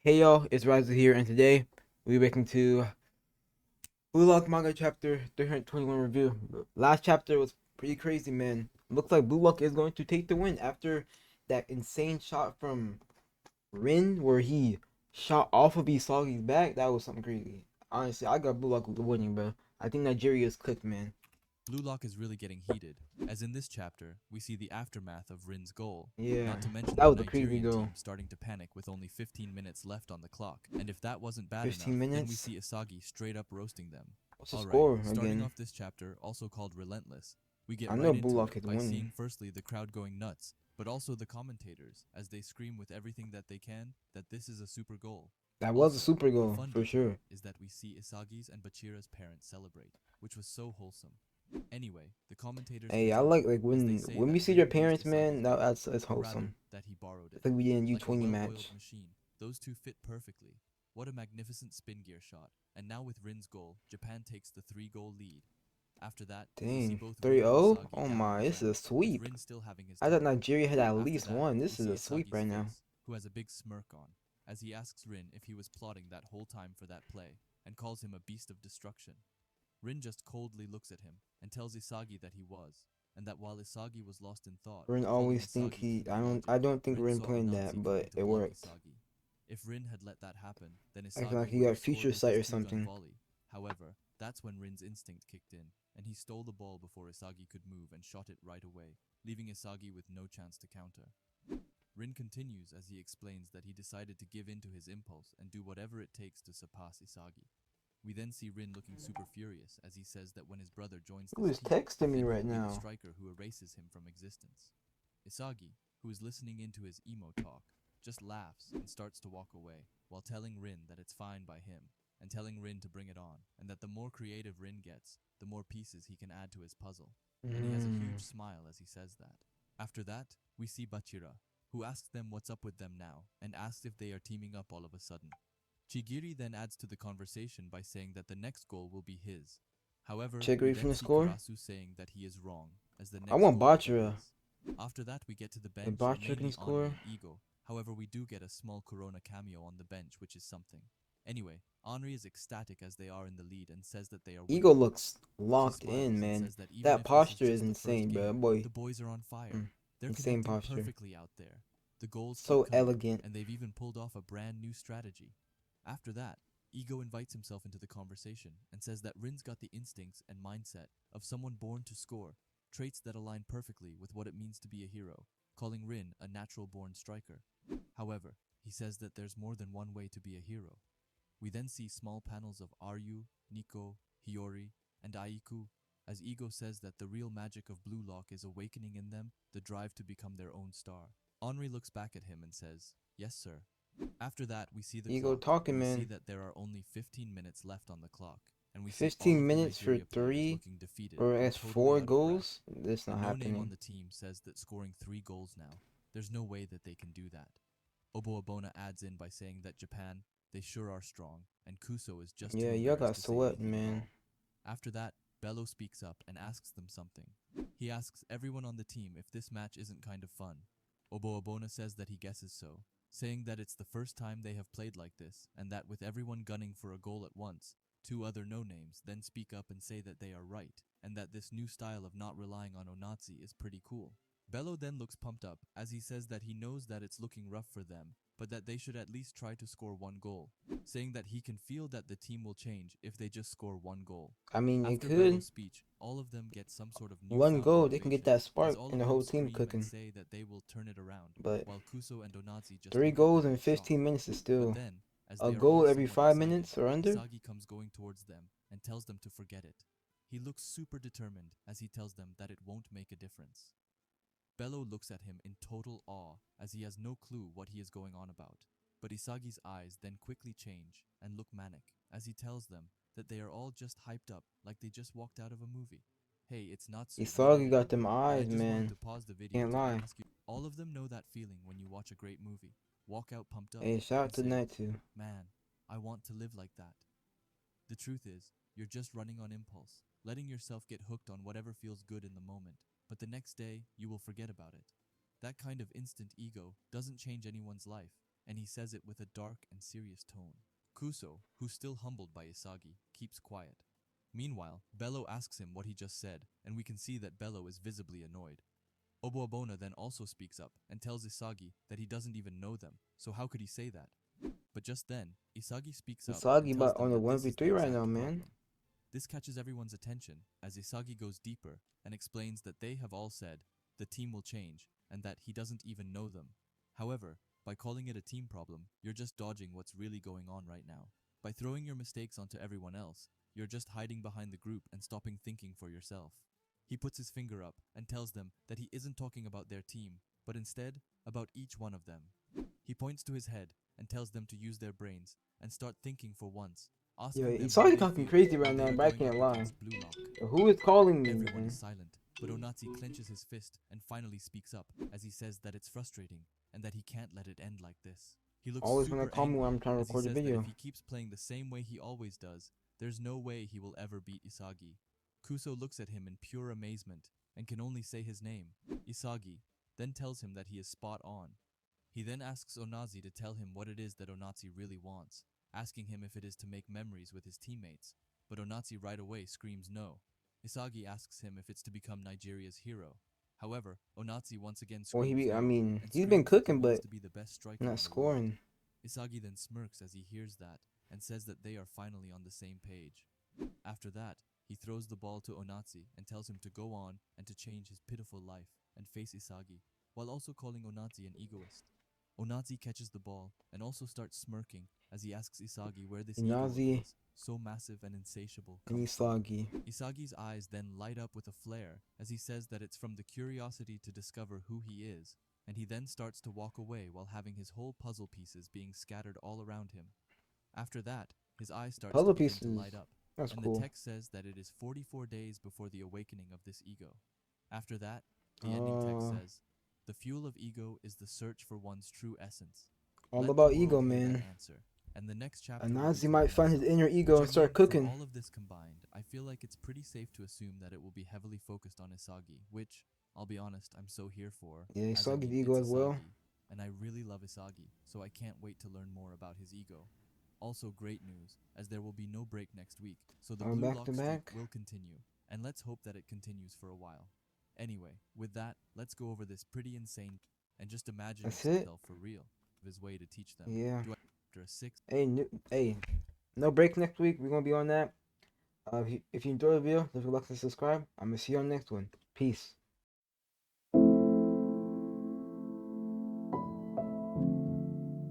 Hey y'all, it's Raizu here, and today we're back into Bluelock manga chapter 321 review. Last chapter was pretty crazy, man. Looks like Bluelock is going to take the win after that insane shot from Rin, where he shot off of Isagi's back. That was something crazy. Honestly, I got Bluelock winning, bro. I think Nigeria's cooked, man. Blue Lock is really getting heated, as in this chapter, we see the aftermath of Rin's goal, Yeah, not to mention that the was a crazy Nigerian goal. team starting to panic with only 15 minutes left on the clock. And if that wasn't bad 15 enough, then we minutes. see Isagi straight up roasting them. What's the Alright, score starting again? off this chapter, also called Relentless, we get I know right into it Bluelock is by seeing winning. firstly the crowd going nuts, but also the commentators, as they scream with everything that they can that this is a super goal. That was a Also, super the goal fun for detail sure. is that we see Isagi's and Bachira's parents celebrate, which was so wholesome. Anyway, the commentators Hey, I continue like as they when say when we that see your Rin used parents, man. Isagi's bike, That's or rather, wholesome. that he borrowed It's it. like we did in Like a U20 well-oiled match. machine, those two fit perfectly. What a magnificent spin gear shot. And now with Rin's goal, Japan takes the 3-goal lead. After that, we see Dang, both Rin and 3-0. Isagi Oh down on my, the this is a ground, with sweep. Rin still having his I thought temper. Nigeria had at After least that, one. we This is see a sweep Isagi's right now. face, who has a big smirk on, as he asks Rin if he was plotting that whole time for that play, and calls him a beast of destruction. Rin just coldly looks at him and tells Isagi that he was, and that while Isagi was lost in thought, Rin calling always think Isagi he. king of I logic, don't think Rin Rin saw planned that, Onazi coming but to it block worked. Isagi. If Rin had let that happen, then Acting like Isagi he would got have future scored with his sight or two-gun something. volley. However, that's when Rin's instinct kicked in, and he stole the ball before Isagi could move and shot it right away, leaving Isagi with no chance to counter. Rin continues as he explains that he decided to give in to his impulse and do whatever it takes to surpass Isagi. We then see Rin looking super furious as he says that when his brother joins Who this is team, texting me then he right will be the now? striker who erases him from existence. Isagi, who is listening into his emo talk, just laughs and starts to walk away, while telling Rin that it's fine by him, and telling Rin to bring it on, and that the more creative Rin gets, the more pieces he can add to his puzzle. And he has a Hmm. huge smile as he says that. After that, we see Bachira, who asks them what's up with them now, and asks if they are teaming up all of a sudden. Chigiri then adds to the conversation by saying that the next goal will be his. However, Check we read from then the see score. Karasu saying that he is wrong, as the I next want goal will be Bachira. his. After that, we get to the If bench and Bachira can mainly Anri score, and Ego. However, we do get a small Corona cameo on the bench, which is something. Anyway, Anri is ecstatic as they are in the lead and says that they are Ego winning. looks She locked in, smiles and man. says that even That if this is posture is just the first insane, bro. game, That boy, the boys are on fire. They're insane connecting posture. perfectly out there. The goals keep So coming, elegant. and they've even pulled off a brand new strategy. After that, Ego invites himself into the conversation and says that Rin's got the instincts and mindset of someone born to score, traits that align perfectly with what it means to be a hero, calling Rin a natural born striker. However, he says that there's more than one way to be a hero. We then see small panels of Aryu, Nico, Hiyori, and Aiku, as Ego says that the real magic of Blue Lock is awakening in them the drive to become their own star. Henri looks back at him and says, "Yes, sir." After that, we see the Ego clock, talking, and we see man. that there are only 15 minutes left on the clock, and we see all 15 of the minutes for Nigeria players three, looking defeated or and as totally four out of breath. goals? That's The not no name on happening. the team says that scoring 3 goals now, there's no way that they can do that. Obo Abona adds in by saying that Japan, they sure are strong, and Kuso is just too Yeah, y'all embarrassed got to say swept, anything at man. all. After that, Bello speaks up and asks them something. He asks everyone on the team if this match isn't kind of fun. Obo Abona says that he guesses so, saying that it's the first time they have played like this, and that with everyone gunning for a goal at once, two other no-names then speak up and say that they are right, and that this new style of not relying on Onazi is pretty cool. Bello then looks pumped up as he says that he knows that it's looking rough for them, but that they should at least try to score 1 goal, saying that he can feel that the team will change if they just score 1 goal. I mean, it After could. Bello's speech, all of them get some sort of One newfound goal, they can get motivation, that as spark all and of the them whole team scream and cooking. say that they will turn it around, But while Kuso and Onazi just three look at goals them in in shock. 15 minutes is But still then, as a they are all goal every somewhat 5 minutes excited, or under. Isagi comes going towards them and tells them to forget it. He looks super determined as he tells them that it won't make a difference. Bello looks at him in total awe as he has no clue what he is going on about. But Isagi's eyes then quickly change and look manic as he tells them that they are all just hyped up like they just walked out of a movie. Hey, it's Natsu, not Isagi got Eren. them And I eyes, just wanted man. to pause the video Can't to lie. ask you, all of them know that feeling when you watch a great movie, walk out pumped up, Hey, shout out and to say, Night too. "Man, I want to live like that." The truth is, you're just running on impulse, letting yourself get hooked on whatever feels good in the moment, but the next day, you will forget about it. That kind of instant ego doesn't change anyone's life. and he says it with a dark and serious tone. Kuso, who's still humbled by Isagi, keeps quiet. Meanwhile, Bello asks him what he just said, and we can see that Bello is visibly annoyed. Oboabona then also speaks up and tells Isagi that he doesn't even know them, so how could he say that? But just then, Isagi speaks up Isagi and tells about them on a that this is the 1v3 right exact now, man. problem. This catches everyone's attention as Isagi goes deeper and explains that they have all said the team will change and that he doesn't even know them. However, by calling it a team problem, you're just dodging what's really going on right now. By throwing your mistakes onto everyone else, you're just hiding behind the group and stopping thinking for yourself. He puts his finger up and tells them that he isn't talking about their team, but instead about each one of them. He points to his head and tells them to use their brains and start thinking for once, asking Yeah, them Isagi how they talking feel crazy when right they now, are but I going can't up lie. against Blue Lock. Who is calling me, Everyone man? is silent, but Onatsi clenches his fist and finally speaks up as he says that it's frustrating and that he can't let it end like this. He looks Always gonna super call me angry when I'm trying to as he record a says that video. if he keeps playing the same way he always does, there's no way he will ever beat Isagi. Kuso looks at him in pure amazement and can only say his name, Isagi, then tells him that he is spot on. He then asks Onazi to tell him what it is that Onatsi really wants, asking him if it is to make memories with his teammates, but Onatsi right away screams no. Isagi asks him if it's to become Nigeria's hero. However, Onatsi once again Well, screams no, and he's been screams that he cooking, wants but to be the best striker not in the world. scoring. Isagi then smirks as he hears that, and says that they are finally on the same page. After that, he throws the ball to Onatsi and tells him to go on and to change his pitiful life and face Isagi, while also calling Onatsi an egoist. Onatsi catches the ball and also starts smirking as he asks Isagi where this ego of Inazi his, so massive and insatiable, and comes from. Isagi. Isagi's eyes then light up with a flare as he says that it's from the curiosity to discover who he is, and he then starts to walk away while having his whole puzzle pieces being scattered all around him. After that, his eyes starts to Puzzle begin to pieces. light up, That's and cool. the text says that it is 44 days before the awakening of this ego. After that, the ending text says, "The fuel of ego is the search for one's true essence. All Let about the world ego, hear man. that answer." And the next chapter will be Inazi told might by find his Isagi, inner ego which and start from cooking. all of this combined, I feel like it's pretty safe to assume that it will be heavily focused on Isagi, which, I'll be honest, I'm so here for. Yeah, as I Isagi's mean, ego it's as well. Isagi, and I really love Isagi, so I can't wait to learn more about his ego. Also great news, as there will be no break next week, so the Blue Back Lock to streak back. will continue, and let's hope that it continues for a while. Anyway, with that, let's go over this pretty insane, and just imagine That's it. yourself for real, of his way to teach them. Yeah. Do I after a 6 Hey, no break next week. We're gonna be on that. If you enjoyed the video, don't forget to like and subscribe. I'm gonna see you on the next one. Peace.